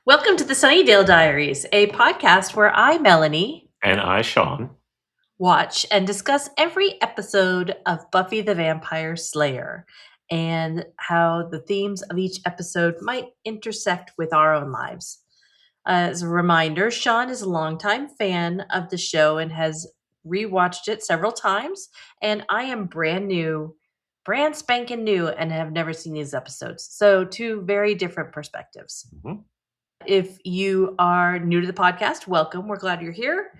Welcome to the Sunnydale Diaries, a podcast where I, Melanie, And I, Sean. watch and discuss every episode of Buffy the Vampire Slayer and how the themes of each episode might intersect with our own lives. As a reminder, Sean is a longtime fan of the show and has rewatched it several times, and I am brand spanking new, and have never seen these episodes. So, two very different perspectives. Mhm. If you are new to the podcast, welcome. We're glad you're here.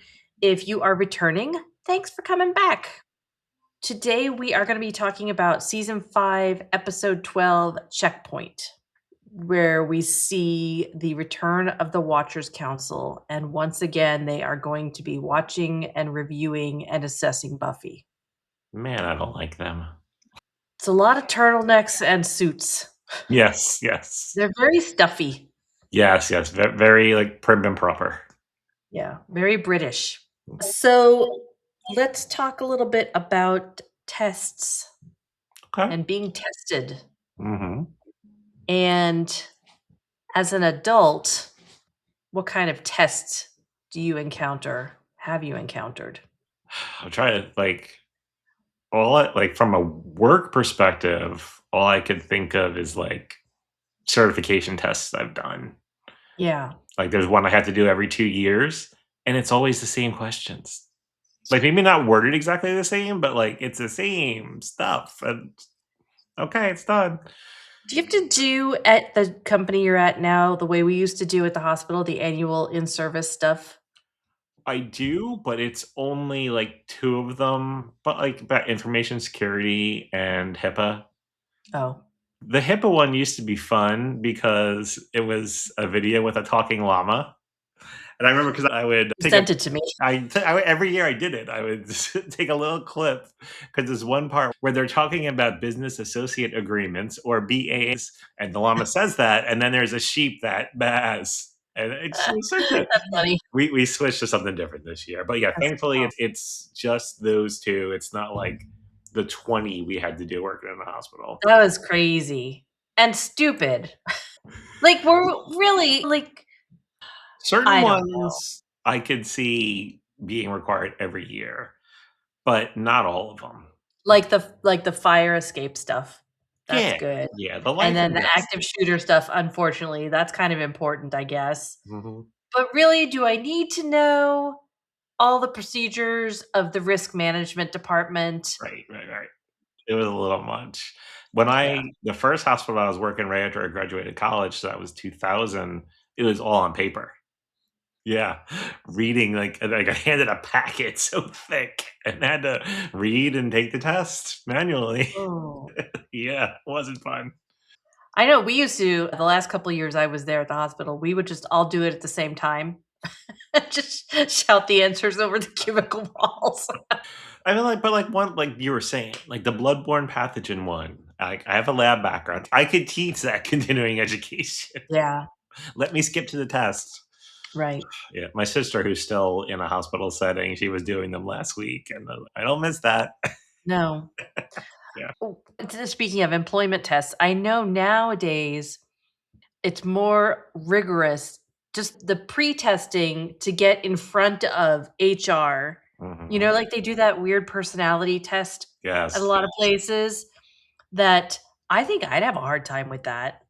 If you are returning, thanks for coming back. Today, we are going to be talking about season 5, episode 12, Checkpoint, where we see the return of the Watchers Council. And once again, they are going to be watching and reviewing and assessing Buffy. Man, I don't like them. It's a lot of turtlenecks and suits. Yes, yes. They're very stuffy. Yes, yes. Very like prim and proper. Yeah, very British. So let's talk a little bit about tests Okay. and being tested. hmm And as an adult, what kind of tests do you encounter? Have you encountered? I'm trying to like from a work perspective, all I could think of is like certification tests I've done. Yeah. Like there's one I have to do every 2 years, and it's always the same questions. Like maybe not worded exactly the same, but like it's the same stuff. And okay, it's done. Do you have to do at the company you're at now the way we used to do at the hospital, the annual in-service stuff? I do, but it's only like 2 of them, but, like, about information security and HIPAA. Oh, The HIPAA one used to be fun because it was a video with a talking llama, and I remember because I would you take a sent it to me. every year I did it, I would take a little clip because there's one part where they're talking about business associate agreements or BAs, and the llama says that, and then there's a sheep that baas, and it's we switched it. That's funny. We switched to something different this year, but yeah, That's thankfully awesome. it's just those 2. It's not like the 20 we had to do working in the hospital. That was crazy and stupid. Like, we're really like, Certain I don't know. ones I could see being required every year, but not all of them. Like the fire escape stuff. That's Yeah, good. yeah, the And life then and the death active stuff. shooter stuff, unfortunately, that's kind of important, I guess. Mhm. But really, do I need to know all the procedures of the risk management department? Right, right, right. It was a little much. When Yeah. the first hospital I was working right after I graduated college, so that was 2000, it was all on paper. Yeah, reading, like, I handed a packet so thick and had to read and take the test manually. Oh. Yeah, it wasn't fun. I know we used to the last couple of years I was there at the hospital, we would just all do it at the same time. Just shout the answers over the cubicle walls. I mean, but one like you were saying, like the bloodborne pathogen one, I have a lab background. I could teach that continuing education. Yeah, Let me skip to the test. right. Yeah, my sister, who's still in a hospital setting, she was doing them last week, and I don't miss that. No. Yeah. Oh, speaking of employment tests, I know nowadays it's more rigorous, just the pre-testing to get in front of HR. You know, Mhm. like, they do that weird personality test at a Yes. lot of places that I think I'd have a hard time with that.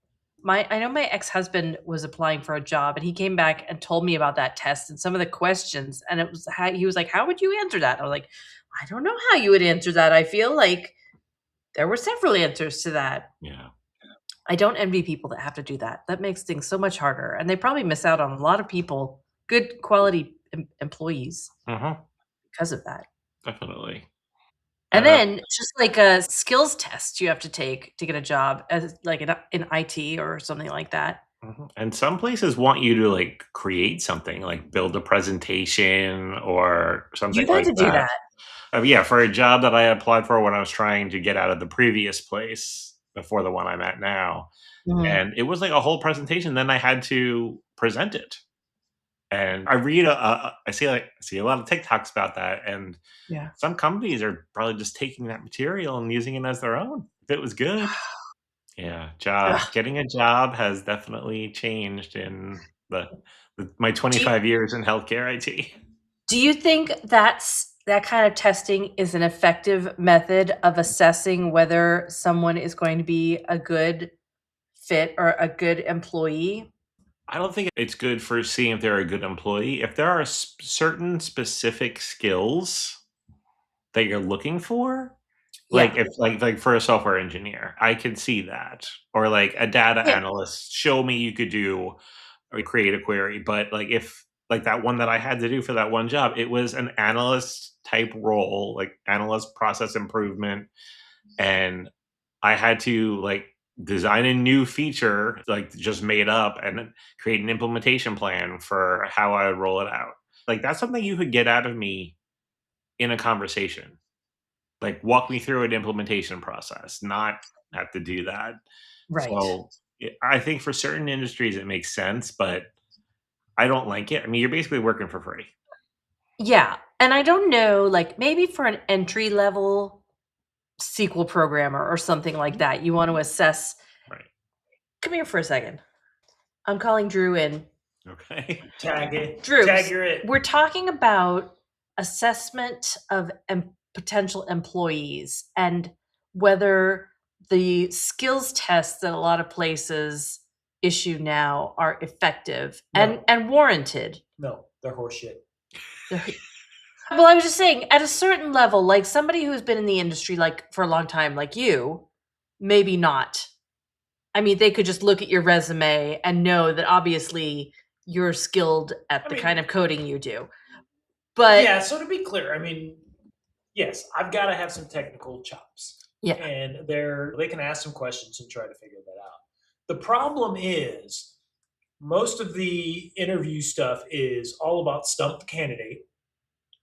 I know my ex-husband was applying for a job, and he came back and told me about that test and some of the questions, and it was how he was like, "How would you answer that?" I was like, "I don't know how you would answer that. I feel like there were several answers to that." Yeah. I don't envy people that have to do that. That makes things so much harder, and they probably miss out on a lot of people, good quality employees Mhm. because of that. Definitely. And Uh, then just like a skills test you have to take to get a job as like in IT or something like that. and some places want you to, like, create something, like build a presentation or something You've had like to do that. that. Yeah, for a job that I applied for when I was trying to get out of the previous place before the one I'm at now, Mhm. and it was like a whole presentation, then I had to present it. And I read I see a lot of TikToks about that, and Yeah. some companies are probably just taking that material and using it as their own, if it was good. Yeah, Ugh. getting a job has definitely changed in The, my Do you 25 years in healthcare IT. do you think that kind of testing is an effective method of assessing whether someone is going to be a good fit or a good employee? I don't think it's good for seeing if they're a good employee. If there are certain specific skills that you're looking for, like Yeah. if like for a software engineer, I could see that. Or like a data Yeah. analyst, show me you could do or create a query. But like if like that one that I had to do for that one job, it was an analyst type role, like analyst process improvement, and I had to like design a new feature, like just made up, and then create an implementation plan for how I would roll it out. Like that's something you could get out of me in a conversation. Like walk me through an implementation process, not have to do that. Right. So I think for certain industries it makes sense, but I don't like it. I mean, you're basically working for free. Yeah, and I don't know, like, maybe for an entry level SQL programmer or something like that, you want to assess. Right. Come here for a second. I'm calling Drew in. Okay. Tag it. Drew, Tag you're it. we're talking about assessment of potential employees and whether the skills tests that a lot of places issue now are effective No. and warranted. No, they're horseshit. They're- Well, I was just saying, at a certain level, like somebody who's been in the industry like for a long time, like you, maybe not. I mean, they could just look at your resume and know that obviously you're skilled at I the mean, kind of coding you do. But yeah, so to be clear, I mean, yes, I've got to have some technical chops. yeah, And they can ask some questions and try to figure that out. The problem is most of the interview stuff is all about stump the candidate.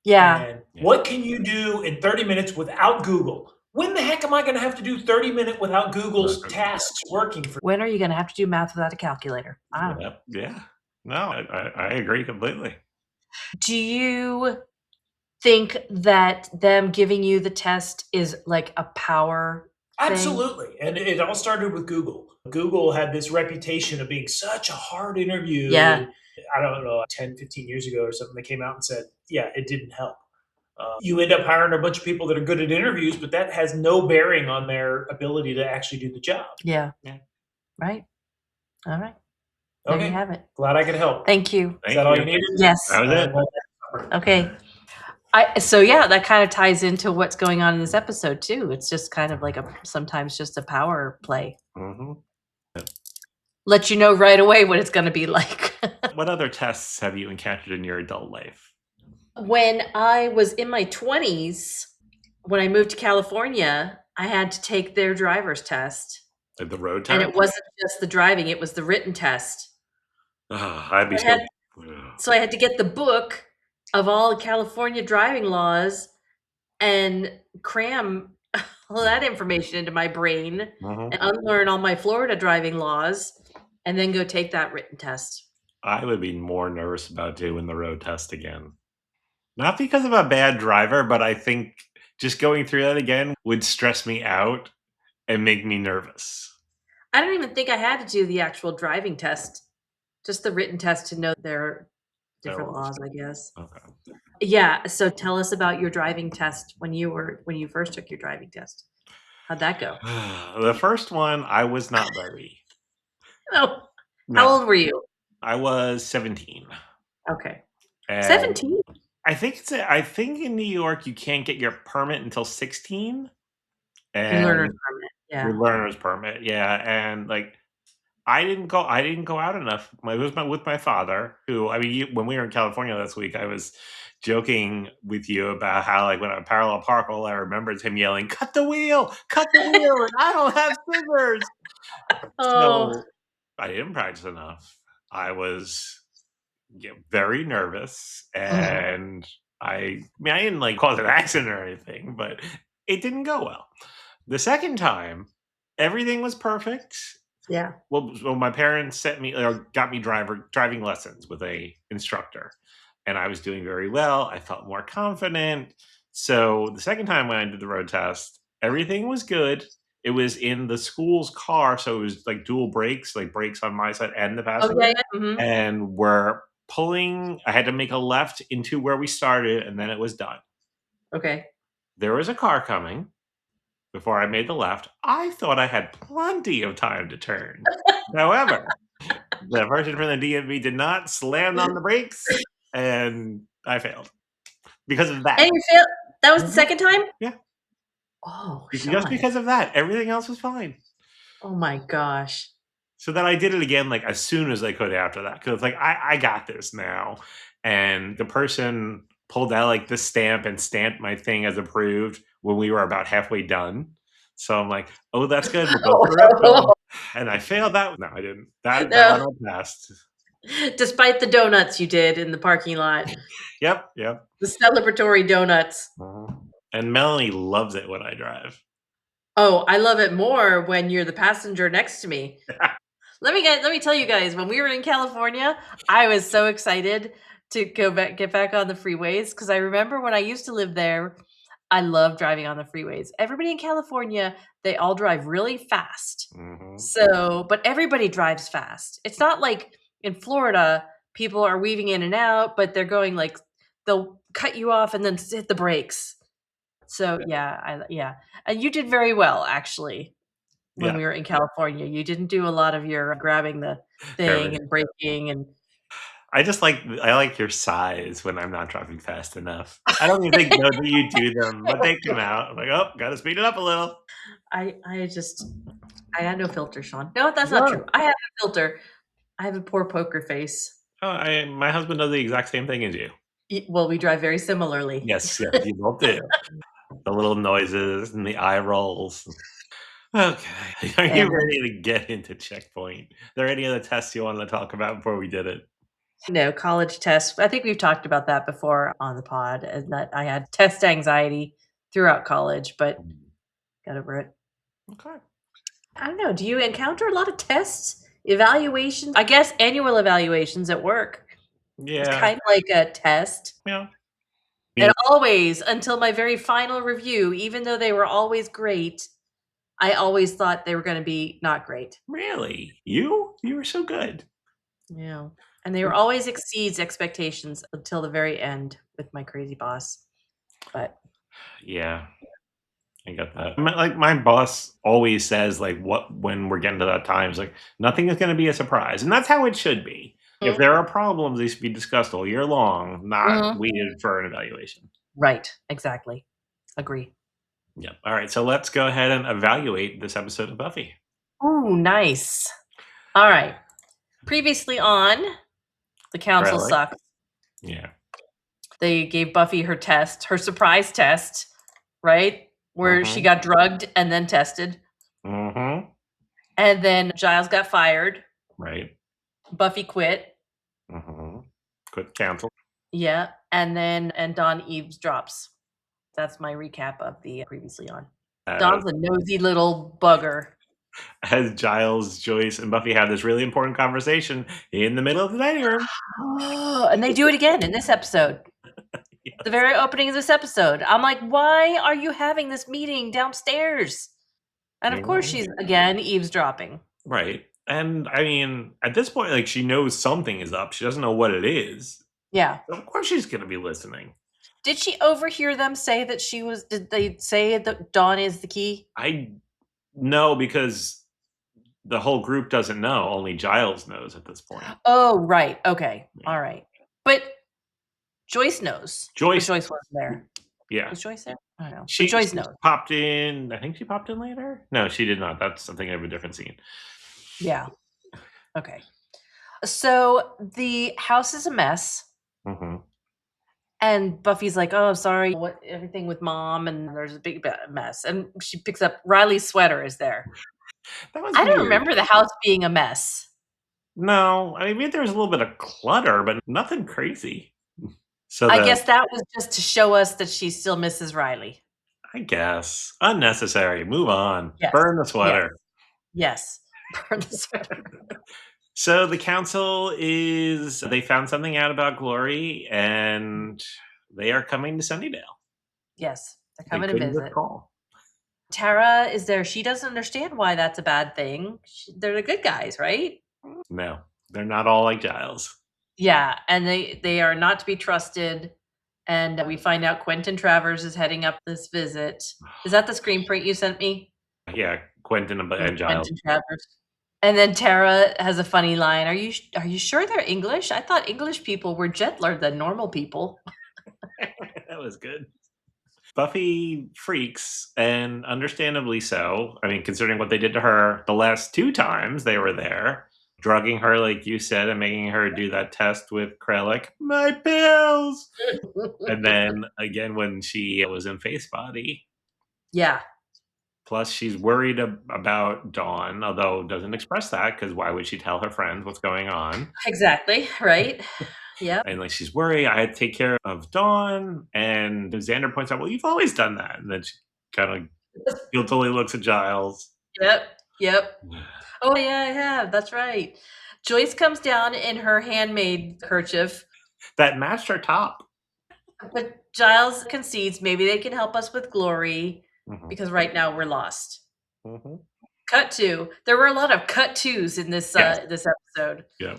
yeah. And what can you do in 30 minutes without Google? When the heck am I going to have to do 30 minutes without Google's tasks working for When are you going to have to do math without a calculator? I don't know. Yep. Yeah. No, I agree completely. Do you think that them giving you the test is like a power thing? Absolutely. And it all started with Google. Google had this reputation of being such a hard interview. Yeah. And I don't know, 10, 15 years ago or something, they came out and said, yeah, it didn't help. You end up hiring a bunch of people that are good at interviews, but that has no bearing on their ability to actually do the job. Yeah. Yeah. Right. All right. There you Okay. have it. Glad I could help. Thank you. Is that all you needed? Yes. That was it. Okay. So yeah, that kind of ties into what's going on in this episode too. It's just kind of like sometimes just a power play. Mhm. Let you know right away what it's going to be like. What other tests have you encountered in your adult life? When I was in my 20s, when I moved to California, I had to take their driver's test. Like the road And test? it wasn't just the driving, it was the written test. I'd be I so. had- So I had to get the book of all California driving laws and cram all that information into my brain Mhm. and unlearn all my Florida driving laws and then go take that written test. I would be more nervous about doing the road test again. Not because I'm a bad driver, but I think just going through that again would stress me out and make me nervous. I don't even think I had to do the actual driving test, just the written test to know there are different laws, I guess. Okay. Yeah, so tell us about your driving test when you first took your driving test. How'd that go? The first one, I was not ready. Oh, No, how old were you? I was 17. Okay. And 17? I think in New York you can't get your permit until 16. Your And learner's permit. Yeah. your learner's permit, yeah, and like I didn't go out enough. It was with my father, who I mean, when we were in California last week, I was joking with you about how like when I parallel park, all I remember is him yelling, cut the wheel, and I don't have scissors. Oh. So I didn't practice enough. I was very nervous, and I mean, I didn't like cause an accident or anything, but it didn't go well. The second time, everything was perfect. Yeah. Well, so my parents sent me or got me driving lessons with a instructor, and I was doing very well. I felt more confident. So the second time when I did the road test, everything was good. It was in the school's car, so it was like dual brakes, like brakes on my side and the Oh, passenger. yeah, yeah. Mhm. And we're pulling. I had to make a left into where we started, and then it was done. Okay. There was a car coming before I made the left. I thought I had plenty of time to turn. However, the person from the DMV did not slam on the brakes, and I failed because of that. And you failed that was the Mhm. second time? Yeah. Oh, Just Sean. because of that. Everything else was fine. Oh my gosh. So then I did it again, like, as soon as I could after that, because like, I got this now, and the person pulled out, like, the stamp and stamped my thing as approved when we were about halfway done. So I'm like, "Oh, that's good, we'll go for the rest of 'em." And I failed that. No, I didn't. That No. one I passed. Despite the donuts you did in the parking lot. Yep, yep. The celebratory donuts. And Melanie loves it when I drive. Oh, I love it more when you're the passenger next to me. Let me tell you guys, when we were in California, I was so excited to get back on the freeways because I remember when I used to live there, I love driving on the freeways. Everybody in California, they all drive really fast. Mhm. So, but everybody drives fast. It's not like in Florida, people are weaving in and out, but they're going like they'll cut you off and then hit the brakes. So yeah. And you did very well actually when Yeah, we were in California. You didn't do a lot of your grabbing the thing curving. and braking and I like your sighs when I'm not driving fast enough. I don't even think know that you do them, but they come out. I'm like, "Oh, gotta speed it up a little." I had no filter, Sean. No, that's not true. No. I have a filter. I have a poor poker face. Oh, my husband does the exact same thing as you. Well, we drive very similarly. Yes, yes, you both do. The little noises and the eye rolls. Okay. Are you And ready to get into checkpoint? Are there any other tests you wanted to talk about before we did it? no, college tests. I think we've talked about that before on the pod, and that I had test anxiety throughout college, but got over it. Okay. I don't know. Do you encounter a lot of tests, evaluations? I guess annual evaluations at work. It's Yeah, kind of like a test. yeah. And always, until my very final review, even though they were always great, I always thought they were going to be not great. Really? You? You were so good. Yeah. And they were always exceeds expectations until the very end with my crazy boss. But Yeah. I get that. Like my boss always says, like what when we're getting to that time, it's like nothing is going to be a surprise, and that's how it should be. If there are problems, they should be discussed all year long, not Mhm. waited for an evaluation. Right, exactly. Agree. Yep. All right, so let's go ahead and evaluate this episode of Buffy. Ooh, nice. All right. Previously on, the council Really? sucks. Yeah. They gave Buffy her test, her surprise test, right? Where she Mhm. got drugged and then tested. Mhm. And then Giles got fired. Right. Buffy quit. Mhm. Quick cancel. Yeah. And Dawn eavesdrops. That's my recap of the previously on. Dawn's a nosy little bugger. As Giles, Joyce, and Buffy have this really important conversation in the middle of the dining room. Oh, and they do it again in this episode. Yes. The very opening of this episode. I'm like, why are you having this meeting downstairs? And of course she's again eavesdropping. Right. And I mean, at this point, like she knows something is up. She doesn't know what it is. Yeah. So of course she's gonna be listening. Did she overhear them say that did they say that Dawn is the key? I know because the whole group doesn't know. Only Giles knows at this point. Oh, right. Okay. Yeah. All right. But Joyce knows. But Joyce, Joyce wasn't there. yeah, Was Joyce there? I don't know. But she Joyce knows. popped in. I think she popped in later. No, she did not. That's something of a different scene. Yeah. Okay. So the house is a mess. Hmm. And Buffy's like, "Oh, sorry, what everything with mom," and there's a big mess. And she picks up Riley's sweater is there. That was I don't weird. remember the house being a mess. No, I mean there was a little bit of clutter, but nothing crazy. So I guess that was just to show us that she still misses Riley. I guess unnecessary. Move on. Yes. Burn the sweater. Yes. Burn the sweater. So the council they found something out about Glory and they are coming to Sunnydale. Yes. They're They coming to couldn't visit. just call. Tara is there. She doesn't understand why that's a bad thing. They're the good guys, right? No, they're not all like Giles. Yeah, and they are not to be trusted. And we find out Quentin Travers is heading up this visit. Is that the screen print you sent me? Yeah, Quentin and Giles. Quentin Travers. And then Tara has a funny line. Are you sure they're English? I thought English people were gentler than normal people. That was good. Buffy freaks, and understandably so. I mean, considering what they did to her the last 2 times they were there, drugging her, like you said, and making her do that test with Krellick. My pills! And then again when she was in Face Body. Yeah. Plus, she's worried about Dawn, although doesn't express that because why would she tell her friends what's going on? Exactly. Right. Yep. And like she's worried, I had to take care of Dawn. And Xander points out, well, you've always done that. And then she kind of guiltily looks at Giles. Yep. Oh yeah, I have. That's right. Joyce comes down in her handmade kerchief. That matched her top. But Giles concedes maybe they can help us with Glory Mhm. because right now we're lost. Mhm. Cut to. There were a lot of cut twos in this Yes. this episode. Yeah.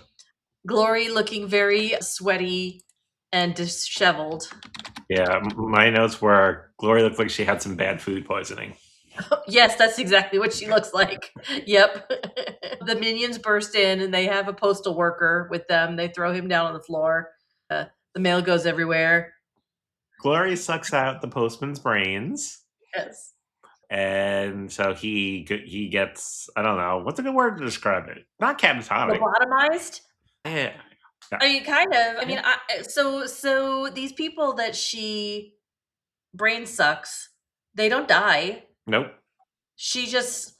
Glory looking very sweaty and disheveled. Yeah. My notes were Glory looked like she had some bad food poisoning. Yes, that's exactly what she looks like. Yep. The minions burst in and they have a postal worker with them. They throw him down on the floor. The mail goes everywhere. Glory sucks out the postman's brains. Yes. And so he gets, I don't know, what's a good word to describe it? Not catatonic. Lobotomized? Yeah. I mean, kind of. I mean, so these people that she brain sucks, they don't die. Nope. She just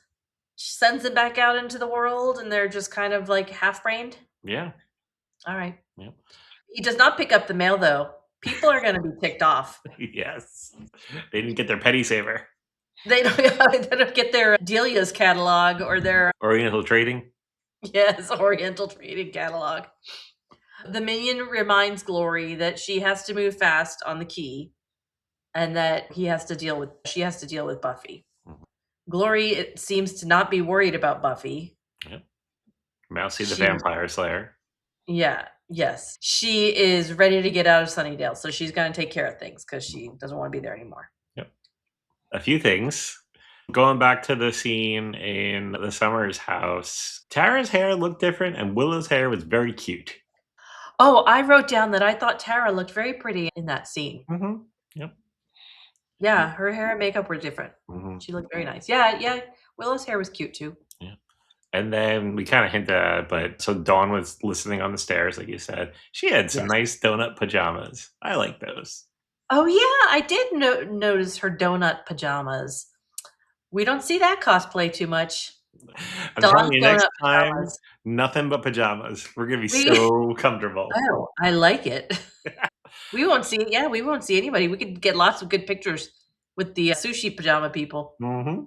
sends them back out into the world and they're just kind of like half brained. Yeah. All right. Yeah. He does not pick up the mail though. People are going to be ticked off. Yes. They didn't get their penny saver. They don't get their Delia's catalog or their Oriental trading. Yes, Oriental trading catalog. The minion reminds Glory that she has to move fast on the key and that she has to deal with Buffy. Mhm. Glory it seems to not be worried about Buffy. Yep. Mousy the Vampire Slayer. Yeah, yes. She is ready to get out of Sunnydale, so she's going to take care of things because she doesn't want to be there anymore. Yep. A few things. Going back to the scene in the Summers house, Tara's hair looked different and Willow's hair was very cute. Oh, I wrote down that I thought Tara looked very pretty in that scene. Mm-hmm. Yep. Yeah, her hair and makeup were different. Mm-hmm. She looked very nice. Yeah. Willow's hair was cute too. Yeah. And then we kind of hinted at it, but so Dawn was listening on the stairs, like you said. She had some nice donut pajamas. I like those. Oh yeah, I did notice her donut pajamas. We don't see that cosplay too much. I'm Dawn telling you, next donut time, pajamas. nothing but pajamas. We're gonna be so comfortable. Oh, I like it. We won't see. Yeah, we won't see anybody. We could get lots of good pictures with the sushi pajama people. Mm-hmm.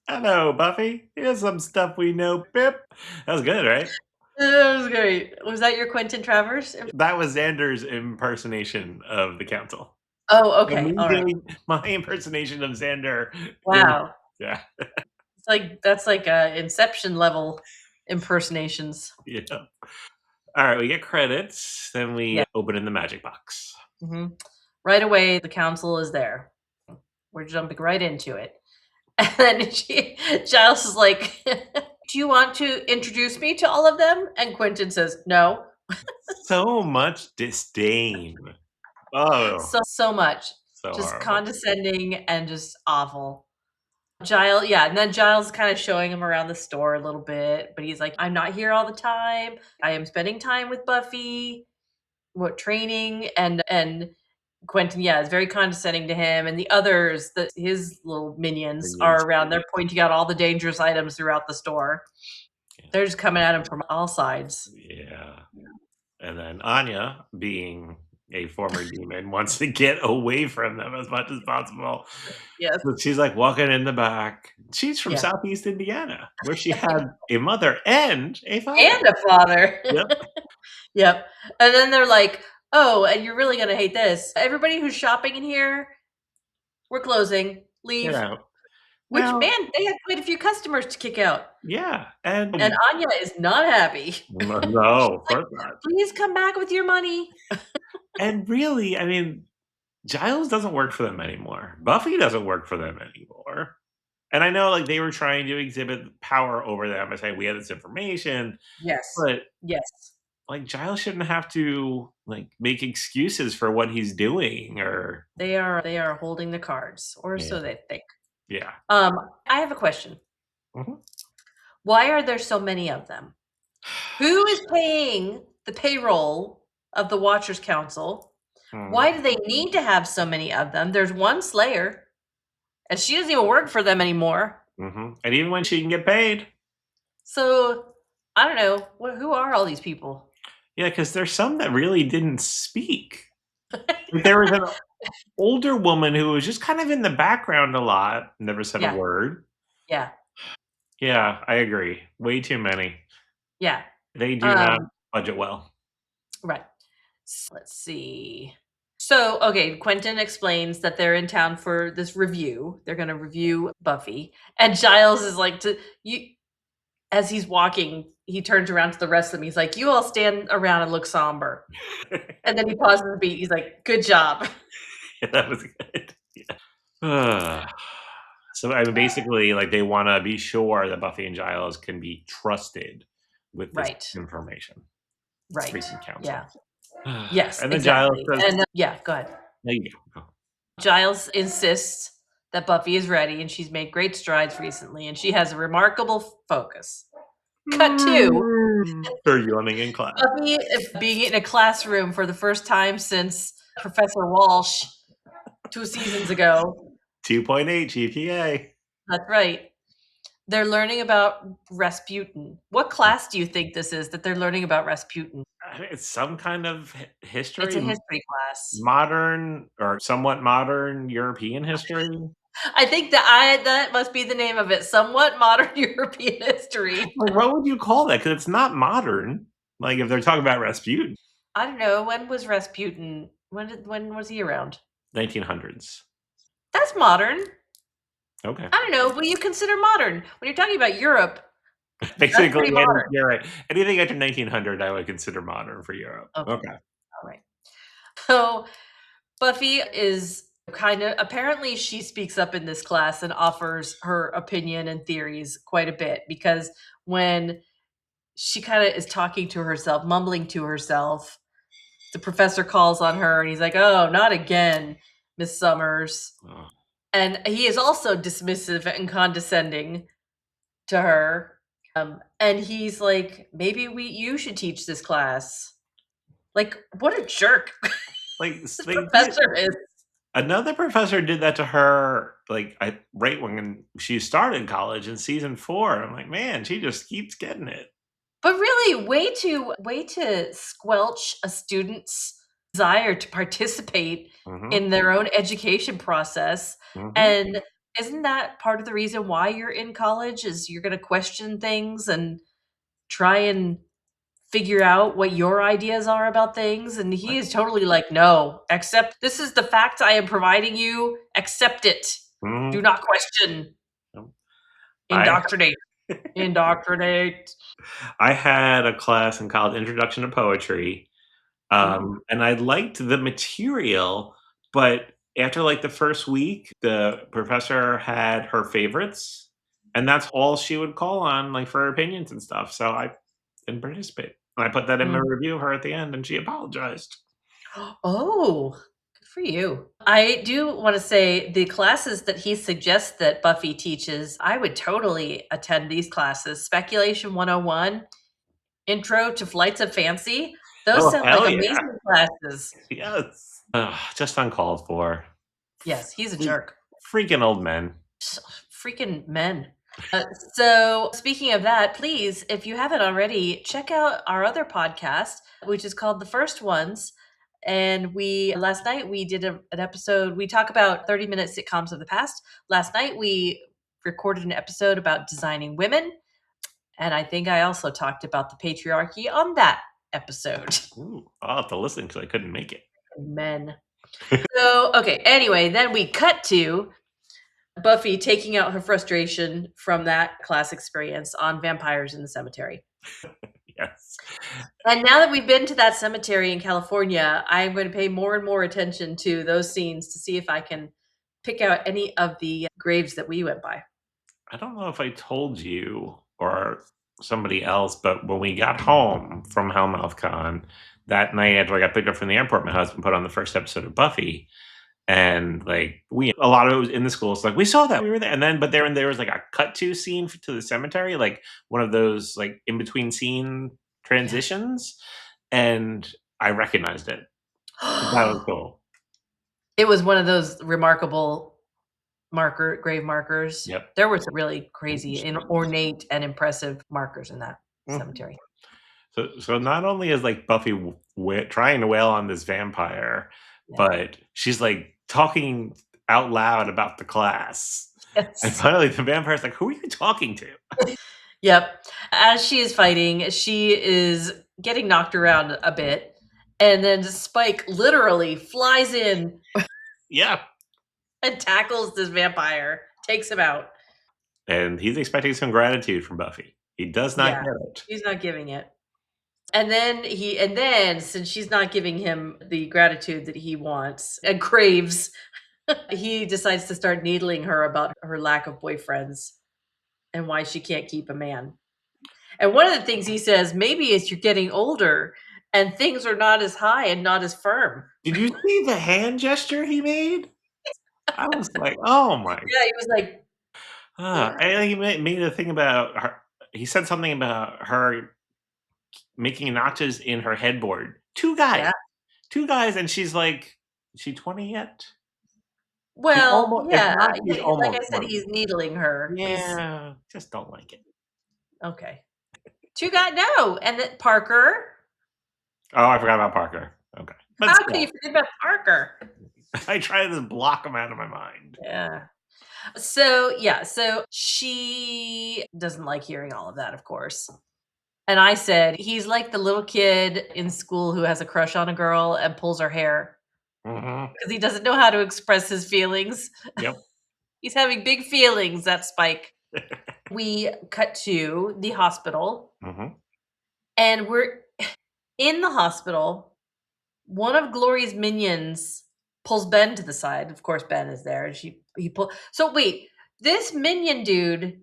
Hello, Buffy. Here's some stuff we know. Pip. That was good, right? That was great. Was that your Quentin Travers? That was Xander's impersonation of the council. Oh, okay. Me All right. doing my impersonation of Xander. Wow. Yeah. It's like that's like Inception level impersonations. Yeah. All right, we get credits. Then we open in the magic box. Mm-hmm. Right away, the council is there. We're jumping right into it. And then Giles is like, do you want to introduce me to all of them? And Quentin says, no. So much disdain. Oh. So much. So just horrible. Condescending and just awful. Giles, and then Giles is kind of showing him around the store a little bit, but he's like, I'm not here all the time. I am spending time with Buffy, training, and Quentin, is very condescending to him, and the others, his little minions are around. They're pointing out all the dangerous items throughout the store. Yeah. They're just coming at him from all sides. Yeah. And then Anya, being a former demon, wants to get away from them as much as possible. Yes. So she's like walking in the back. She's from Southeast Indiana, where she had a mother and a father. Yep. Yep. And then they're like, oh, and you're really going to hate this. Everybody who's shopping in here, we're closing. Leave. Yeah. Which, Well, man, they had quite a few customers to kick out. yeah, and And Anya is not happy. no, of Like, course not. "Please come back with your money." And really, I mean, Giles doesn't work for them anymore. Buffy doesn't work for them anymore. And I know, like, they were trying to exhibit power over them and say, "We have this information," Yes. but, Yes. like, Giles shouldn't have to, like, make excuses for what he's doing or They are holding the cards, or Yeah, so they think. yeah. I have a question. Mhm. Why are there so many of them? Who is paying the payroll of the Watchers Council? Mhm, Why do they need to have so many of them? There's one Slayer, and she doesn't even work for them anymore. mhm, and even when she can get paid. So, I don't know. Who are all these people? Yeah, because there's some that really didn't speak. Like, there was an older woman who was just kind of in the background a lot, never said a Yeah, word. yeah, Yeah, I agree. Way too many. yeah. They do not Um, budget well. right. Let's see. So, okay, Quentin explains that they're in town for this review. They're going to review Buffy, and Giles is like, to you. As he's walking, he turns around to the rest of them. He's like, "You all stand around and look somber." And then he pauses a beat. He's like, "Good job." Yeah, that was good. Yeah. So, I mean, basically, like, they wanna be sure that Buffy and Giles can be trusted with this Right. information. Right. Recent counsel. Yeah. Yes, And then Giles exactly. says, And yeah, go ahead. "There you go." Giles insists that Buffy is ready, and she's made great strides recently, and she has a remarkable focus. Cut two. Her yawning in class. Buffy is being in a classroom for the first time since Professor Walsh 2 seasons ago. 2.8 GPA. That's right. They're learning about Rasputin. What class do you think this is that they're learning about Rasputin? I mean, it's some kind of It's history, a history class. modern or somewhat modern European history. I think that must be the name of it, somewhat modern European history. Like, what would you call that? Because it's not modern. Like, if they're talking about Rasputin, I don't know, when was Rasputin? When was he around? 1900s. That's modern. Okay. I don't know, what do you consider modern? When you're talking about Europe, that's Basically, pretty modern. you're right. Anything after 1900, I would consider modern for Europe. Okay, Okay. alright. So, Buffy is apparently she speaks up in this class and offers her opinion and theories quite a bit, because when she kind of is talking to herself, mumbling to herself, the professor calls on her and he's like, "Oh, not again, Miss Summers." Oh. And he is also dismissive and condescending to her. And he's like, "Maybe you should teach this class." Like, what a jerk. Like, This they did professor is. another professor did that to her, like, right when she started college in season 4. I'm like, "Man, she just keeps getting it." But really, way to squelch a student's desire to participate Mhm, in their own education process. mhm. And isn't that part of the reason why you're in college, is you're gonna question things and try and figure out what your ideas are about things? And he Like, is totally like, "No, accept, this is the fact I am providing you, accept it. Do mhm. not question. I Indoctrinate. Indoctrinate." I had a class in college, Introduction to Poetry, Ooh. and I liked the material, but after, like, the first week, the professor had her favorites, and that's all she would call on, like, for opinions and stuff, so I didn't participate. And I put that in my Mm. review of her at the end, and she apologized. Oh, good for you. I do want to say the classes that he suggests that Buffy teaches, I would totally attend these classes. Speculation 101, Intro to Flights of Fancy. Those Oh, sound like hell yeah. amazing classes. Yes. Ugh, just uncalled for. Yes, he's a Freak jerk. freaking old men. Freaking men. So, speaking of that, please, if you haven't already, check out our other podcast, which is called The First Ones. And last night we did an episode. We talk about 30-minute sitcoms of the past. Last night we recorded an episode about designing women. And I think I also talked about the patriarchy on that episode. Ooh, I'll have to listen because I couldn't make it. Men. So, okay, anyway, then we cut to Buffy taking out her frustration from that class experience on vampires in the cemetery. Yes. And now that we've been to that cemetery in California, I'm going to pay more and more attention to those scenes to see if I can pick out any of the graves that we went by. I don't know if I told you or somebody else, but when we got home from Hellmouth Con that night after I got picked up from the airport, my husband put on the first episode of Buffy. And like we, a lot of it was in the school. It's like we saw that we were there, and then but there was like a cut to scene to the cemetery, like one of those like in between scene transitions, and I recognized it. That was cool. It was one of those remarkable grave markers. Yep. There were some really crazy and ornate and impressive markers in that cemetery. So not only is like Buffy trying to wail on this vampire, but she's like talking out loud about the class. And Yes. finally, the vampire's like, "Who are you talking to?" Yep. As she is fighting, she is getting knocked around a bit, and then Spike literally flies in Yeah. and tackles this vampire, takes him out. And he's expecting some gratitude from Buffy. He does not get it. He's not giving it. And then since she's not giving him the gratitude that he wants and craves, he decides to start needling her about her lack of boyfriends and why she can't keep a man. And one of the things he says, maybe it's you're getting older and things are not as high and not as firm. Did you see the hand gesture he made? I was like, "Oh my!" Yeah, he was like, And he made a thing about her. He said something about her making notches in her headboard. Two guys, and she's like, "Is she 20 yet?" well, If not, he's like almost I said, 20. he's needling her. Yeah, just don't like it. Okay. Two guys, no. And then Parker. Oh, I forgot about Parker. Okay. How can you forget about Parker? I try to block him out of my mind. Yeah. So she doesn't like hearing all of that, of course. And I said, he's like the little kid in school who has a crush on a girl and pulls her hair because he doesn't know how to express his feelings. Yep. He's having big feelings, that Spike. We cut to the hospital, and we're in the hospital. One of Glory's minions pulls Ben to the side. Of course, Ben is there, and he pull. So wait, this minion dude, even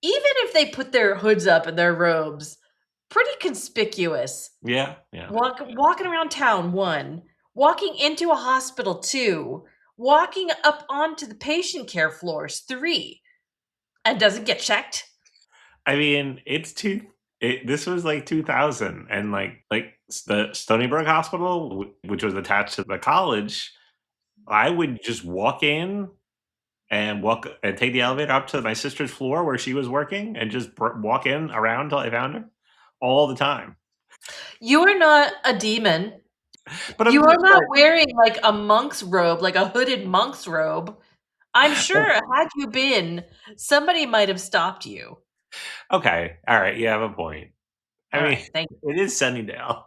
if they put their hoods up and their robes, pretty conspicuous. Yeah. Walking around town, 1, walking into a hospital, 2, walking up onto the patient care floors, 3, and doesn't get checked. I mean, this was like 2000, and like the Stony Brook Hospital, which was attached to the college, I would just walk in and take the elevator up to my sister's floor where she was working, and just walk in around until I found her all the time. You are not a demon. But you are not wearing like a monk's robe, like a hooded monk's robe. I'm sure had you been, somebody might have stopped you. Okay. All right. You have a point. I mean, thank you. It is Sunnydale.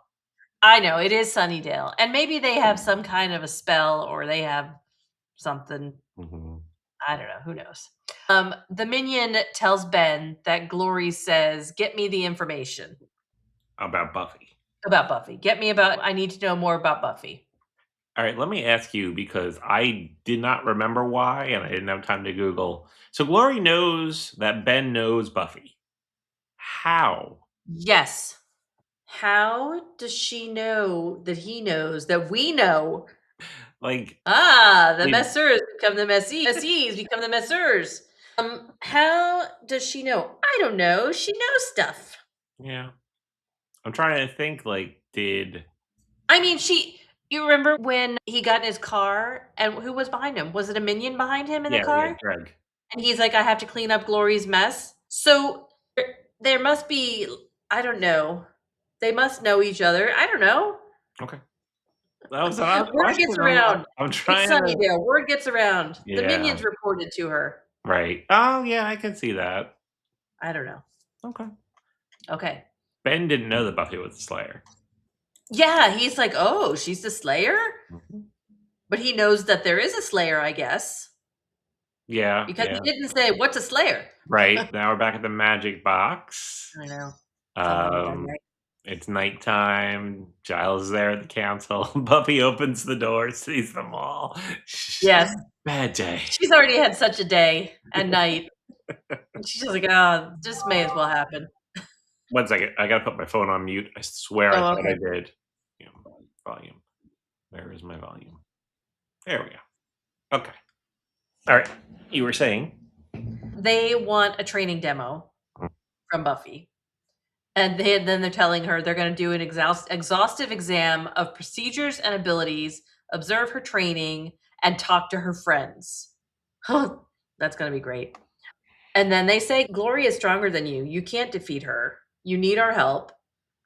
I know, it is Sunnydale. And maybe they have some kind of a spell, or they have something. I don't know. Who knows? The minion tells Ben that Glory says, get me the information. About Buffy. I need to know more about Buffy. All right, let me ask you, because I did not remember why, and I didn't have time to Google. So Glory knows that Ben knows Buffy. How? Yes. How does she know that he knows that we know? Like, the messers become the messes become the messers. How does she know? I don't know. She knows stuff. Yeah. I'm trying to think, like, you remember when he got in his car and who was behind him? Was it a minion behind him in the car? Yeah, Greg. And he's like, I have to clean up Glory's mess. So there must be, I don't know. They must know each other. I don't know. Okay. That was Word gets around. I'm trying it's Sunnydale. Word gets around. Yeah. The minions reported to her. Right. Oh, yeah, I can see that. I don't know. Okay. Ben didn't know that Buffy was the Slayer. Yeah, he's like, oh, she's the Slayer? But he knows that there is a Slayer, I guess. Yeah, because yeah. he didn't say, "What's a Slayer?" Right, now we're back at the magic box. I know. Something we done Um, right. it's nighttime, Giles is there at the council, Buffy opens the door, sees them all. Yes. Bad day. She's already had such a day and night. And she's just like, "Oh, this may as well happen." 1 second, I gotta put my phone on mute, I swear I Oh, thought okay. I did. Yeah, volume. Where is my volume? There we go. Okay. Alright, you were saying? They want a training demo from Buffy. And then they're telling her they're gonna do an exhaustive exam of procedures and abilities, observe her training, and talk to her friends. That's gonna be great. And then they say, "Glory is stronger than you. You can't defeat her. You need our help."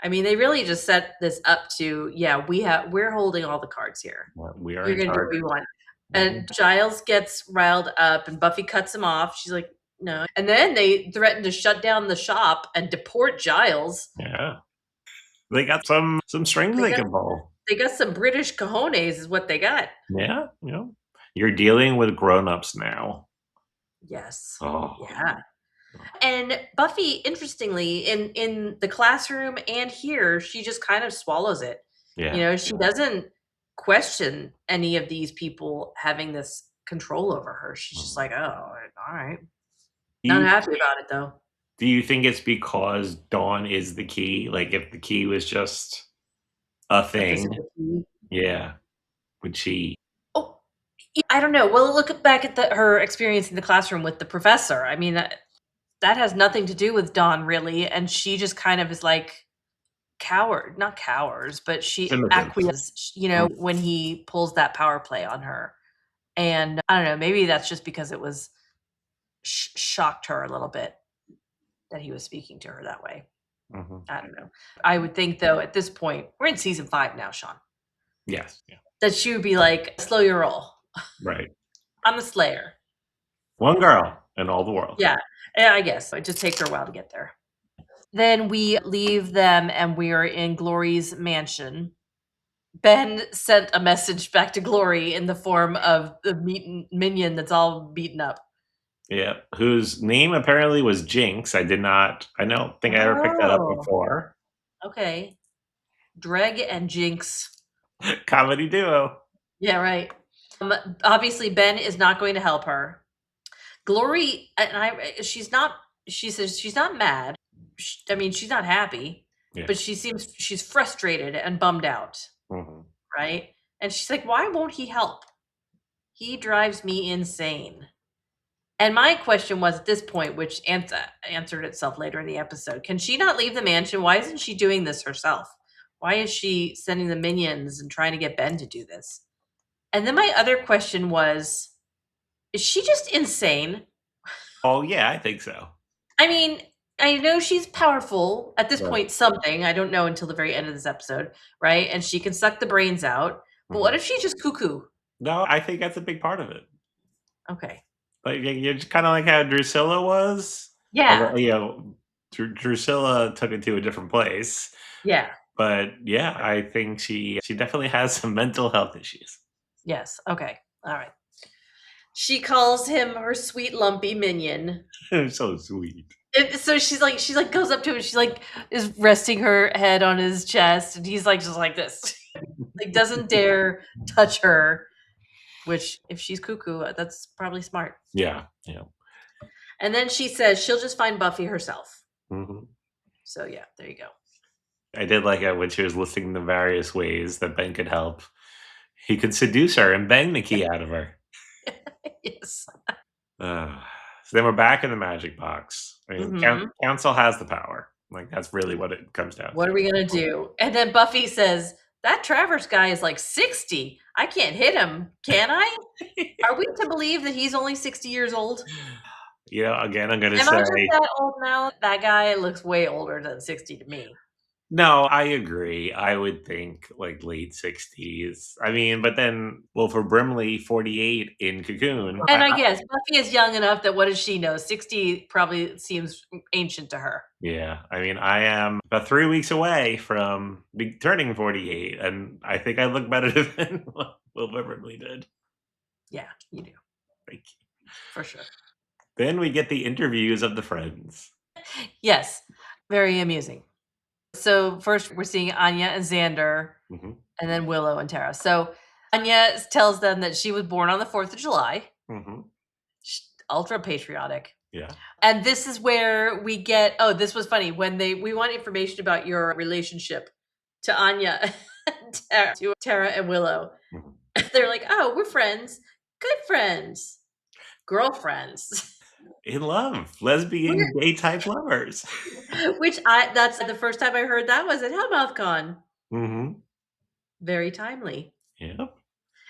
I mean, they really just set this up to, yeah, we're holding all the cards here. We are You're in gonna do charge. what you want. Mhm. And Giles gets riled up and Buffy cuts him off. She's like, "No." And then they threaten to shut down the shop and deport Giles. Yeah. They got some strings They they got can pull. they got some British cojones is what they got. Yeah, yeah. You're dealing with grown-ups now. Yes. Oh. Yeah. And Buffy, interestingly, in the classroom and here, she just kind of swallows it. You Yeah. know, she doesn't question any of these people having this control over her. She's just like, "Oh, all right." Do Not you happy about it though. do you think it's because Dawn is the key? Like, if the key was just a A thing, physical key. yeah, would she Oh, I don't know. Well, look back at her experience in the classroom with the professor. I mean, that has nothing to do with Dawn really, and she just kind of is like not cowers, but she primitive? acquiesces, Mm, when he pulls that power play on her. And I don't know, maybe that's just because it was shocked her a little bit that he was speaking to her that way. mhm. I don't know. I would think though at this point, we're in season 5 now, Sean, Yes, yeah, that she would be like, "Slow your roll. right. I'm the Slayer." One girl in all the world. Yeah. Yeah, I guess. It just takes her a while to get there. Then we leave them and we are in Glory's mansion. Ben sent a message back to Glory in the form of the minion that's all beaten up. Yeah, whose name apparently was Jinx. I don't think I ever picked that up Oh, before. okay. Dreg and Jinx. Comedy duo. Yeah, right. Obviously, Ben is not going to help her. Glory, and she says she's not mad. I mean, she's not happy, Yeah. but she's frustrated and bummed out, Mhm. right? And she's like, "Why won't he help? He drives me insane." And my question was at this point, which answered itself later in the episode, can she not leave the mansion? Why isn't she doing this herself? Why is she sending the minions and trying to get Ben to do this? And then my other question was, is she just insane? Oh, yeah, I think so. I mean, I know she's powerful at this Right. point, something. I don't know until the very end of this episode, right? And she can suck the brains out. But what Mhm. if she's just cuckoo? No, I think that's a big part of it. Okay. Like, you're kinda like how Drusilla was, Yeah. although, Drusilla took it to a different place, Yeah. but, yeah, I think she definitely has some mental health issues. Yes. Okay. All right. She calls him her sweet lumpy minion. So sweet. And so she's like goes up to him, she's like is resting her head on his chest, and he's like just like this. Like doesn't dare touch her, which if she's cuckoo, that's probably smart. Yeah, yeah. And then she says she'll just find Buffy herself. Mhm. So yeah, there you go. I did like it when she was listing the various ways that Ben could help. He could seduce her and bang the key out of her. Yes. Uh, so then we're back in the magic box. I mean, Mhm. council has the power. Like, that's really what it comes down What to. are we gonna do? And then Buffy says, "That Travers guy is like 60. I can't hit him, can I?" Are we to believe that he's only 60 years old? Again, I'm gonna Am I say just that old now? That guy looks way older than 60 to me. no, I agree. I would think like late 60s. I mean, but then, well, for Brimley, 48 in Cocoon. And I guess Buffy is young enough that what does she know? 60 probably seems ancient to her. Yeah, I mean, I am about 3 weeks away from turning 48, and I think I look better than what Brimley did. Yeah, you do. Thank you. For sure. Then we get the interviews of the friends. Yes, very amusing. So first we're seeing Anya and Xander, Mm-hmm. and then Willow and Tara. So Anya tells them that she was born on the 4th of July. Mm-hmm. Ultra patriotic. Yeah. And this is where we get, this was funny, when we want information about your relationship to Anya, to Tara and Willow. Mm-hmm. They're like, oh, we're friends. Good friends. Girlfriends. In love. Lesbian, gay type lovers. Which that's the first time I heard that was at HellmouthCon. Mm-hmm. Very timely. Yep.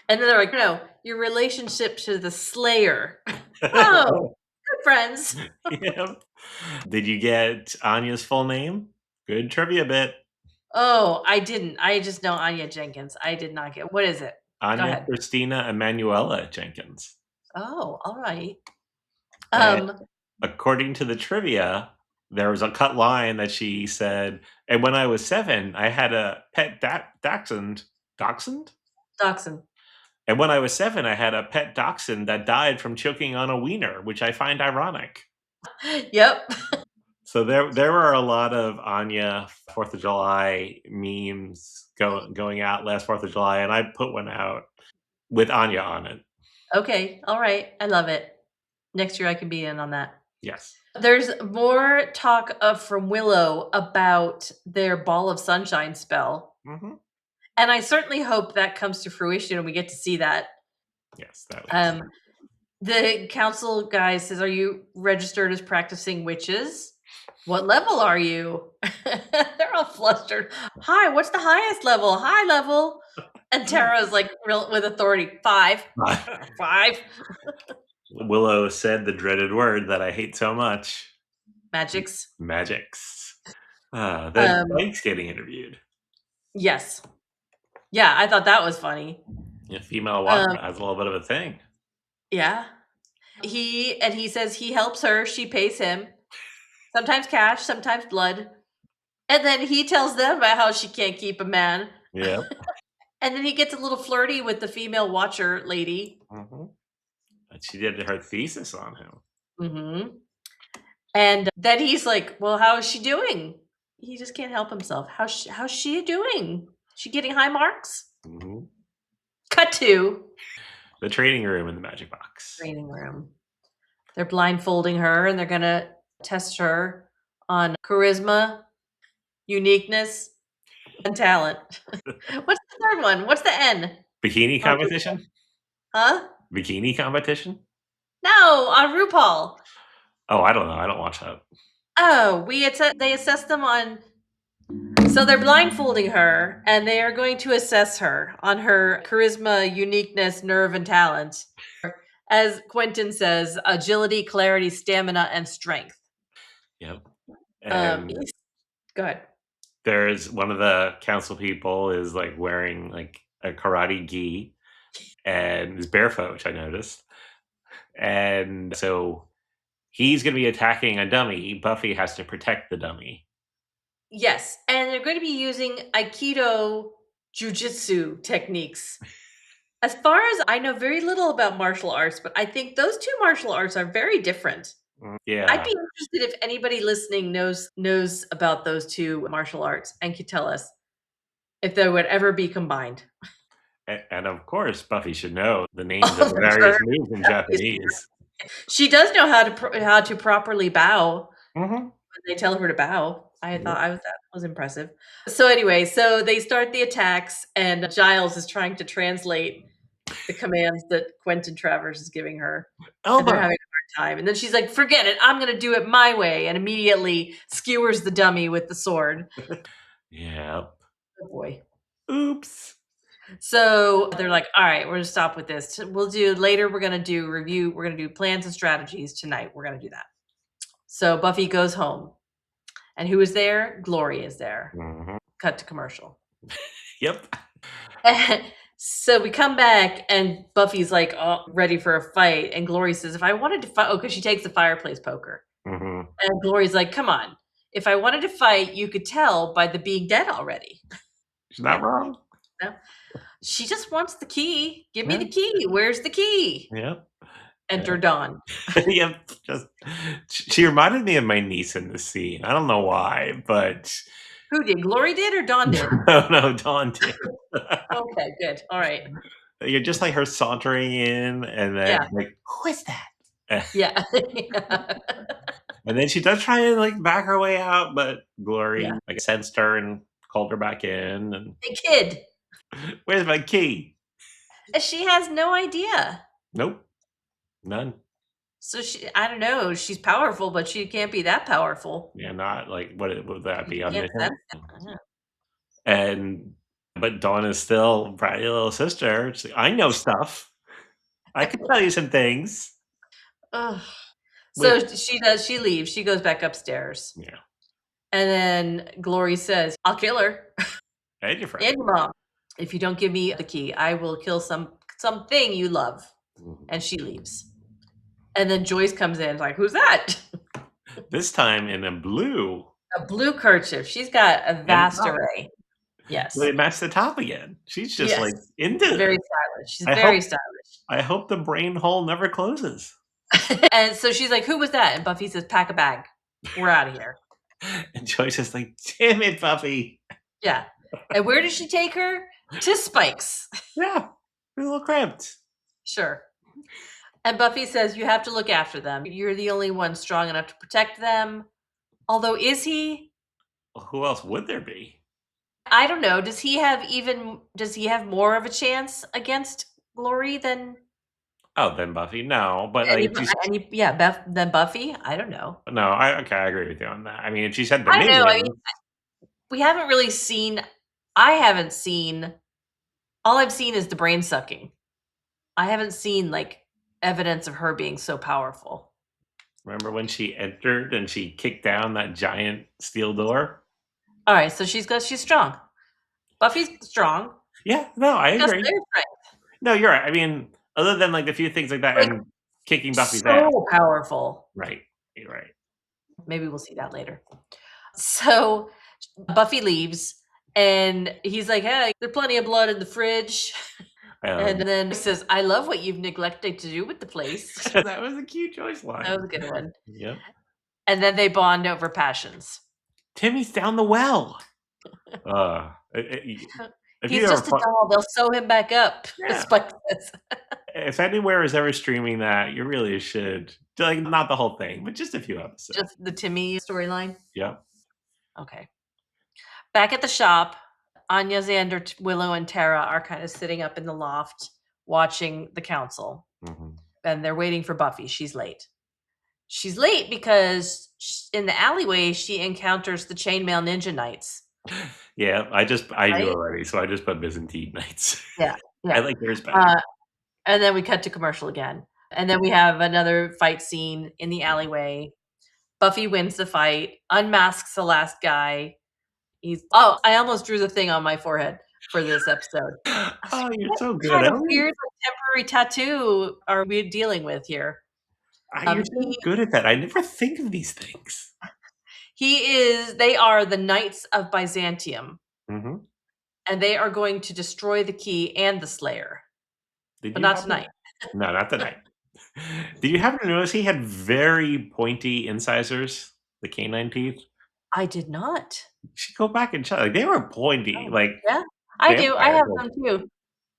And then they're like, no, your relationship to the Slayer. Oh, good friends. Yep. Did you get Anya's full name? Good trivia bit. Oh, I didn't. I just know Anya Jenkins. I did not get. What is it? Anya Christina Emanuela Jenkins. Oh, all right. According to the trivia, there was a cut line that she said, and when I was 7, I had a pet dachshund. Dachshund? Dachshund. And when I was 7, I had a pet dachshund that died from choking on a wiener, which I find ironic. Yep. So there were a lot of Anya 4th of July memes going out last 4th of July, and I put one out with Anya on it. Okay, all right. I love it. Next year I can be in on that. Yes. There's more talk from Willow about their Ball of Sunshine spell. Mm-hmm. And I certainly hope that comes to fruition and we get to see that. Yes, that would be the council guy says, are you registered as practicing witches? What level are you? They're all flustered. Hi, what's the highest level? High level. And Tara's like, real with authority, 5. 5. Willow said the dreaded word that I hate so much. Magics. Then Mike's getting interviewed. Yes. Yeah, I thought that was funny. Yeah, female walker has a little bit of a thing. Yeah. He says he helps her, she pays him. Sometimes cash, sometimes blood. And then he tells them about how she can't keep a man. Yeah. And then he gets a little flirty with the female watcher lady. Mm-hmm. She did her thesis on him. Mm-hmm. And then he's like, well, how is she doing? He just can't help himself. How's she doing? She getting high marks? Mm-hmm. Cut to the training room in the magic box. Training room. They're blindfolding her and they're going to test her on charisma, uniqueness, and talent. What's the third one? What's the N? Bikini competition? Huh? Bikini competition? No, on RuPaul. Oh, I don't know. I don't watch that. Oh, they assess them on. So they're blindfolding her, and they are going to assess her on her charisma, uniqueness, nerve, and talent. As Quentin says, agility, clarity, stamina, and strength. Yep. Go ahead. There's one of the council people is like wearing like a karate gi and is barefoot, which I noticed. And so he's going to be attacking a dummy. Buffy has to protect the dummy. Yes, and they're going to be using Aikido jujitsu techniques. As far as I know, very little about martial arts, but I think those two martial arts are very different. Yeah. I'd be interested if anybody listening knows about those two martial arts and could tell us if they would ever be combined. And of course, Buffy should know the names of the various moves in Japanese. She does know how to properly bow. Mm-hmm. When they tell her to bow. I thought that was impressive. So anyway, so they start the attacks, and Giles is trying to translate the commands that Quentin Travers is giving her. And they're having a hard time. And then she's like, forget it. I'm going to do it my way. And immediately skewers the dummy with the sword. Yeah. Oh, boy. Oops. So they're like, all right, we're going to stop with this. We'll do later. We're going to do review. We're going to do plans and strategies tonight. We're going to do that. So Buffy goes home. And who is there? Glory is there. Mm-hmm. Cut to commercial. Yep. So we come back and Buffy's like ready for a fight. And Glory says, if I wanted to fight, because she takes the fireplace poker. Mm-hmm. And Glory's like, come on. If I wanted to fight, you could tell by the being dead already. She's not wrong. No. She just wants the key. Give me the key. Where's the key? Yep. Enter Dawn. Yep, just she reminded me of my niece in this scene. I don't know why, but Who did? Glory did or Dawn did? no, Dawn did. Okay, good. All right. You're just like her sauntering in, and then Yeah. like, who is that? Yeah. And then she does try and like back her way out, but Glory Yeah. like sensed her and called her back in. And The kid. where's my key? She has no idea. Nope, none. So I don't know. She's powerful, but she can't be that powerful. Yeah, not like what would that You be can't omniscient? sense it. Yeah. And but Dawn is still bratty little sister. She's like, I know stuff. I can tell you some things. Ugh. Which So she does. She leaves. She goes back upstairs, yeah, and then Glory says, "I'll kill her and your friend. and your mom if you don't give me the key. I will kill something you love." Mhm. And she leaves. And then Joyce comes in, like, "Who's that?" This time in a blue. A blue kerchief. She's got a And vast array. Yes. they match the top again. She's just Yes. like into Very it. stylish. She's I very hope stylish. I hope the brain hole never closes. And so she's like, "Who was that?" And Buffy says, "Pack a bag. We're out of here." And Joyce is like, damn it, Buffy. Yeah. And where does she take her? To Spike's. Yeah, you're a little cramped. Sure. And Buffy says, "You have to look after them. You're the only one strong enough to protect them." Although, is he? Well, who else would there be? I don't know. Does he have more of a chance against Glory than Oh, then Buffy. No, but like she's than Buffy? I don't know. no, okay, I agree with you on that. I mean, if she said the I don't know. I mean, minions, we haven't really seen I haven't seen all I've seen is the brain sucking. I haven't seen like evidence of her being so powerful. remember when she entered and she kicked down that giant steel door? All right, so she's strong. Buffy's strong. Yeah, no, I She's got agree. Slayer strength. No, you're right. I mean, other than like a few things like that Like, and kicking Buffy's ass. so powerful. Right. You're right. Maybe we'll see that later. So Buffy leaves and he's like, "Hey, there's plenty of blood in the fridge." And then he says, "I love what you've neglected to do with the place." that was a cute choice line. That was a good one. Yep. And then they bond over passions. Timmy's down the well. If He's you just a ever, doll. They'll sew him back up. Yeah. Spike says. if anywhere is ever streaming that, you really should. Like, not the whole thing, but just a few episodes. Just the Timmy storyline. Yeah. Okay. Back at the shop, Anya, Xander, Willow, and Tara are kind of sitting up in the loft watching the council. Mm-hmm. And they're waiting for Buffy. She's late. She's late because in the alleyway, she encounters the Chainmail Ninja Knights. Yeah, I Right? knew already, so I just put Byzantine Knights. Yeah. I like yours better. And then we cut to commercial again. And then we have another fight scene in the alleyway. Buffy wins the fight, unmasks the last guy. I almost drew the thing on my forehead for this episode. Oh, you're so What good. kind of weird temporary tattoo are we dealing with here? You're so good at that. I never think of these things. They are the Knights of Byzantium. Mm-hmm. And they are going to destroy the key and the Slayer. But not tonight. No, not tonight. Did you happen to notice he had very pointy incisors, the canine teeth? I did not. You should go back and check. Like, they were pointy. Oh, like yeah, I do. I have vampire them too.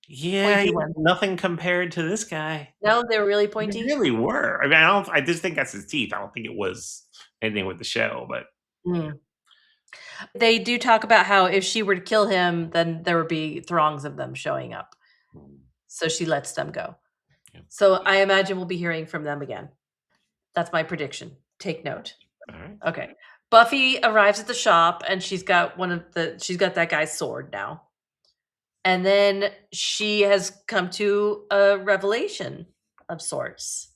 Yeah, Pointy ones. nothing compared to this guy. No, they're really pointy. They really were. I mean, I just think that's his teeth. I don't think it was anything with the show, but They do talk about how if she were to kill him, then there would be throngs of them showing up. So she lets them go. Yep. So I imagine we'll be hearing from them again. That's my prediction. Take note. All right. Okay. Buffy arrives at the shop and she's got that guy's sword now. And then she has come to a revelation of sorts.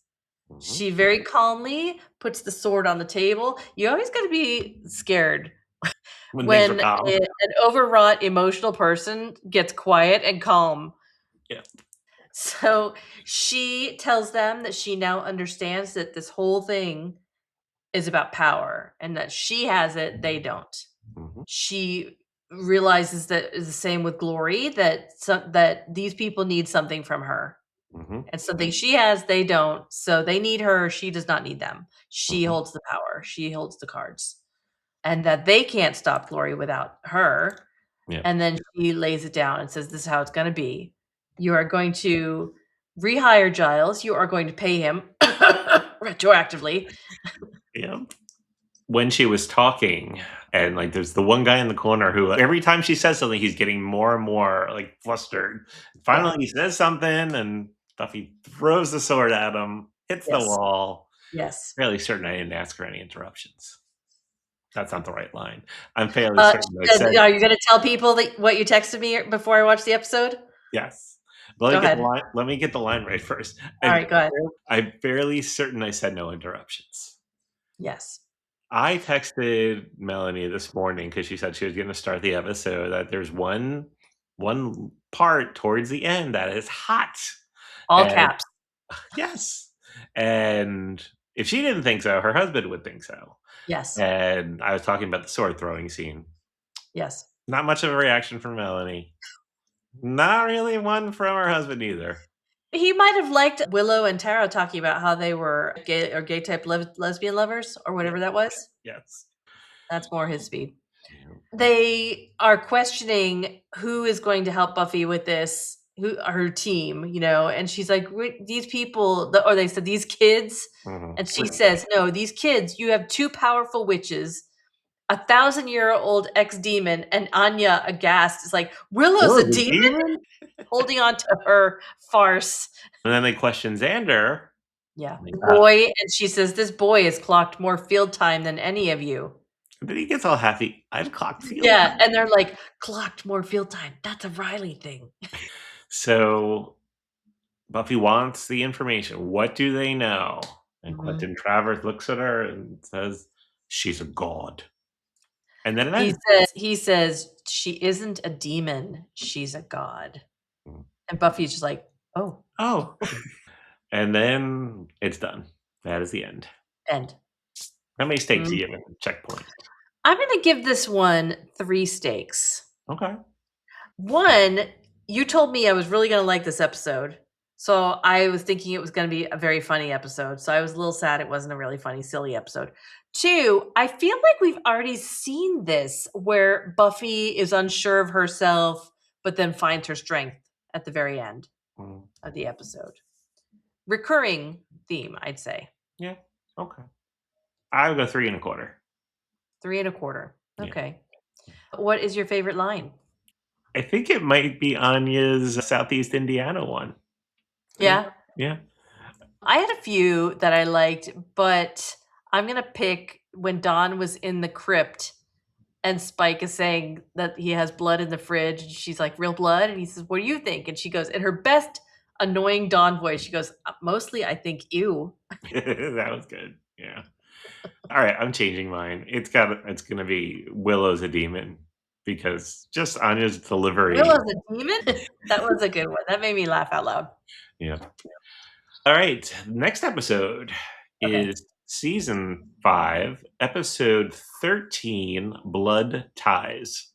Mm-hmm. She very calmly puts the sword on the table. You always got to be scared when an overwrought emotional person gets quiet and calm. Yeah. So she tells them that she now understands that this whole thing is about power and that she has it, they don't. Mm-hmm. She realizes that is the same with Glory, that these people need something from her. And something she has, they don't. So they need her. She does not need them. She holds the power. She holds the cards. And that they can't stop Glory without her. Yeah. And then she lays it down and says, this is how it's going to be. You are going to rehire Giles. You are going to pay him retroactively. Yeah. When she was talking, and like there's the one guy in the corner who every time she says something, he's getting more and more like flustered. Finally, he says something, and Buffy throws the sword at him, hits the Yes. wall. Yes. Fairly certain I didn't ask for any interruptions. That's not the right line. I'm fairly certain I said. Are you going to tell people what you texted me before I watched the episode? Yes. Go ahead. Let me get the line right first. All right, go ahead. I'm fairly certain I said no interruptions. Yes. I texted Melanie this morning because she said she was going to start the episode that there's one part towards the end that is hot. All caps. Yes. And if she didn't think so, her husband would think so. Yes. And I was talking about the sword throwing scene. Yes. Not much of a reaction from Melanie. Not really one from her husband either. He might have liked Willow and Tara talking about how they were gay or gay type lesbian lovers or whatever that was. Yes. That's more his speed. They are questioning who is going to help Buffy with this, her team, and she's like, these people, or they said these kids. And she says, no, these kids, you have two powerful witches, 1,000-year-old ex-demon, and Anya, aghast, is like, Willow's a demon? Holding on to her farce. And then they question Xander. Yeah. Boy, and she says, this boy has clocked more field time than any of you. And then he gets all happy. I've clocked field Yeah, time. and they're like, clocked more field time. That's a Riley thing. So Buffy wants the information. What do they know? And Quentin Travers looks at her and says, she's a god. And then he says, she isn't a demon. She's a god. And Buffy's just like, oh. And then it's done. That is the end. End. How many stakes do you give it? Checkpoint. I'm going to give this one 3 stakes. Okay. 1, you told me I was really going to like this episode. So I was thinking it was going to be a very funny episode. So I was a little sad it wasn't a really funny, silly episode. 2, I feel like we've already seen this where Buffy is unsure of herself, but then finds her strength at the very end of the episode. Recurring theme, I'd say. Yeah. Okay. I would go 3 1/4. 3 1/4. Okay. Yeah. What is your favorite line? I think it might be Anya's Southeast Indiana one. Yeah. Yeah. I had a few that I liked, but I'm going to pick when Dawn was in the crypt and Spike is saying that he has blood in the fridge. And she's like, real blood? And he says, what do you think? And she goes, in her best annoying Dawn voice, she goes, mostly I think ew. That was good. Yeah. All right, I'm changing mine. It's going to be Willow's a demon because just Anya's delivery. Willow's a demon? That was a good one. That made me laugh out loud. Yeah. All right. Next episode is season 5, episode 13, Blood Ties.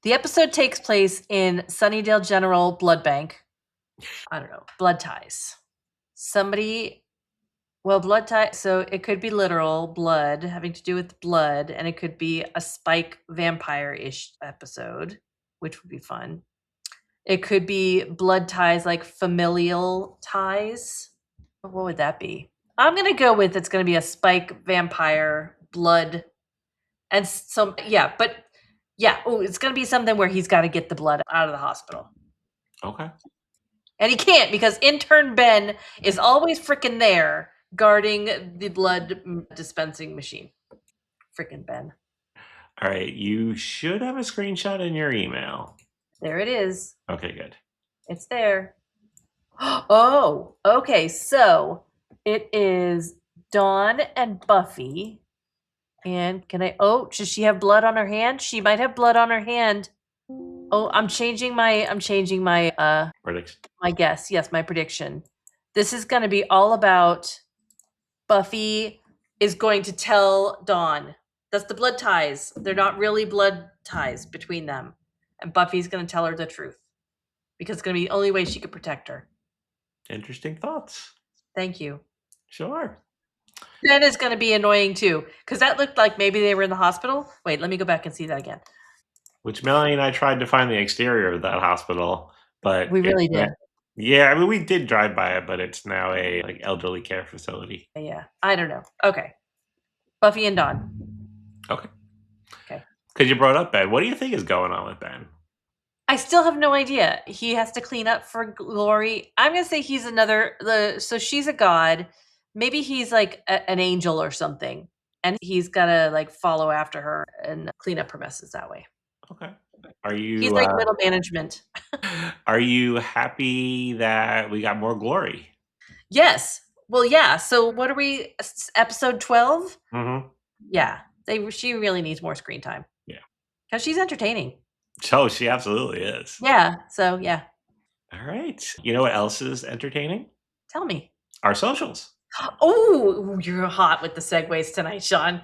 The episode takes place in Sunnydale General Blood Bank. I don't know. Blood ties. Blood tie. So it could be literal blood having to do with blood, and it could be a Spike vampire-ish episode, which would be fun. It could be blood ties, like familial ties. What would that be? I'm going to go with it's going to be a Spike vampire blood. And it's going to be something where he's got to get the blood out of the hospital. Okay. And he can't because intern Ben is always freaking there guarding the blood dispensing machine. Freaking Ben. All right. You should have a screenshot in your email. There it is. Okay, good. It's there. Oh, okay. So it is Dawn and Buffy. And does she have blood on her hand? She might have blood on her hand. Oh, I'm changing my prediction. My guess. Yes, my prediction. This is going to be all about Buffy is going to tell Dawn. That's the blood ties. They're not really blood ties between them. And Buffy's going to tell her the truth. Because it's going to be the only way she could protect her. Interesting thoughts. Thank you. Sure. That is going to be annoying too, because that looked like maybe they were in the hospital. Wait, let me go back and see that again. Which Melanie and I tried to find the exterior of that hospital, but We really did. Yeah, I mean, we did drive by it, but it's now a like elderly care facility. Yeah, I don't know. Okay, Buffy and Dawn. Okay. Okay. Because you brought up Ben. What do you think is going on with Ben? I still have no idea. He has to clean up for Glory. I'm gonna say he's so she's a god. Maybe he's like an angel or something, and he's gotta like follow after her and clean up her messes that way. Okay. Are He's you like middle management. are you happy that we got more Glory? Yes. Well, yeah. So what are we? Episode 12? Mm-hmm. Yeah. She really needs more screen time. Yeah. Because she's entertaining. So she absolutely is. Yeah. So yeah. All right. You know what else is entertaining? Tell me. Our socials. Oh, you're hot with the segues tonight, Sean.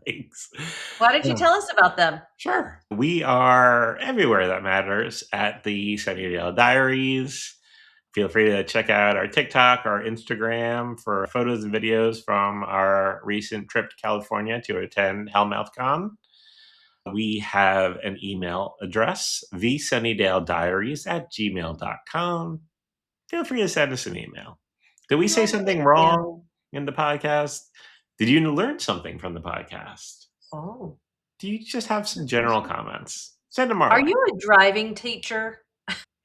Thanks. Why don't you tell us about them? Sure. We are everywhere that matters at the Sunnydale Diaries. Feel free to check out our TikTok, our Instagram for photos and videos from our recent trip to California to attend HellmouthCon. We have an email address, thesunnydalediaries@gmail.com. Feel free to send us an email. Did we say something wrong in the podcast? Did you learn something from the podcast? Oh. Do you just have some general comments? Send them our Are way. you a driving teacher?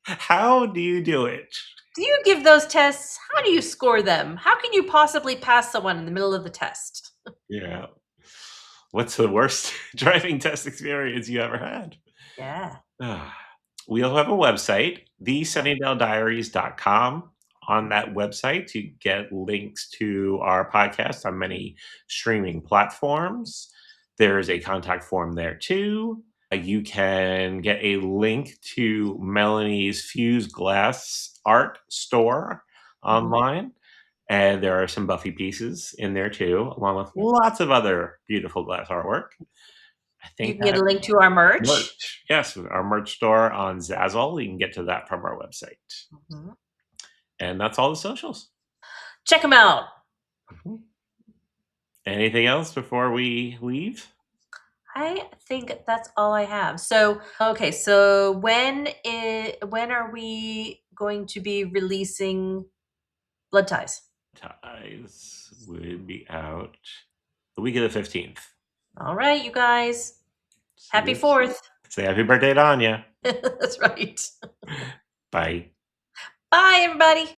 How do you do it? Do you give those tests? How do you score them? How can you possibly pass someone in the middle of the test? Yeah. What's the worst driving test experience you ever had? Yeah. We also have a website, thesunnydalediaries.com. On that website, you get links to our podcast on many streaming platforms. There's a contact form there too. You can get a link to Melanie's Fused Glass art store online. And there are some Buffy pieces in there too, along with lots of other beautiful glass artwork. I You think can get that a link to our merch. Yes, our merch store on Zazzle. You can get to that from our website. And that's all the socials. Check them out. Anything else before we leave? I think that's all I have. So, okay, so when are we going to be releasing Blood Ties? Ties would be out the week of the 15th. All right, you guys. Happy 4th. Say happy birthday to Anya. That's right. Bye. Bye, everybody.